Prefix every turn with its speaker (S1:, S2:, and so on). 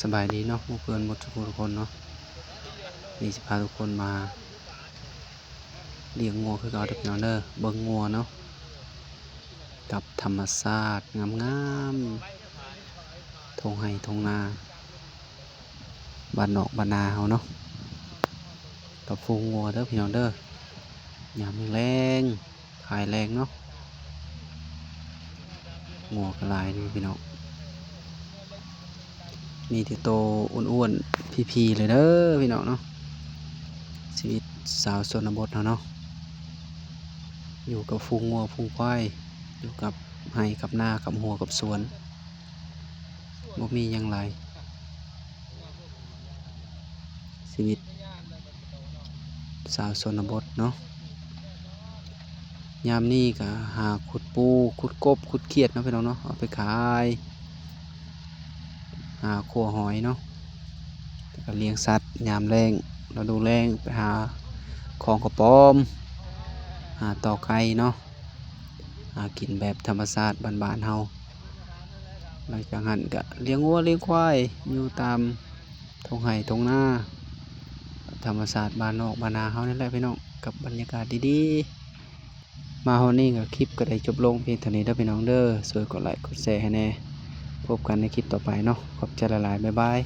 S1: สบายดีเนาะเพื่อนหมดทุกคนเนาะนี่จะพาทุกคนมาเลี้ยงงัวคือเอาเด็กน้องเด้อเบิ่งงัวเนาะกับธรรมชาติงามๆทงไห้ทงนาบ้านนอกบ้านนาเฮาเนาะกับฝูงงัวเด้อพี่น้องเด้อยามแรงขายแรงเนาะงัวก็หลายนี่พี่น้องมีที่โตอ้วนๆพี่ๆเลยเด้อพี่น้องเนาะชีวิตสาวชนบทเนาะอยู่กับฝูงงัวฝูงควายอยู่กับไร่กับนากับหัวกับสวนบ่มีหยังหลายชีวิตสาวชนบทเนาะยามนี้ก็หาขุดปูขุดกบขุดเขียดเนาะพี่น้องเนาะเอาไปขายหาขัวหอยเนาะแล้วก็เลี้ยงสัตว์ยามแล้งฤดูแล้งไปหาของกระป๋อมหาต่อไก่เนาะหากินแบบธรรมชาติบ้านๆเฮาหลังจากนั้นก็เลี้ยงวัวเลี้ยงควายอยู่ตามทุ่งไร่ทุ่งนาธรรมชาติบ้านนอกบ้านนาเฮานี่แหละพี่น้องกับบรรยากาศดีๆมาฮอดนี้ก็คลิปก็ได้จบลงเพียงเท่านี้เด้อพี่น้องเด้อช่วยกดไลค์กดแชร์ให้แน่พบกันในคลิปต่อไปเนาะขอบใจหลายๆบ๊ายบาย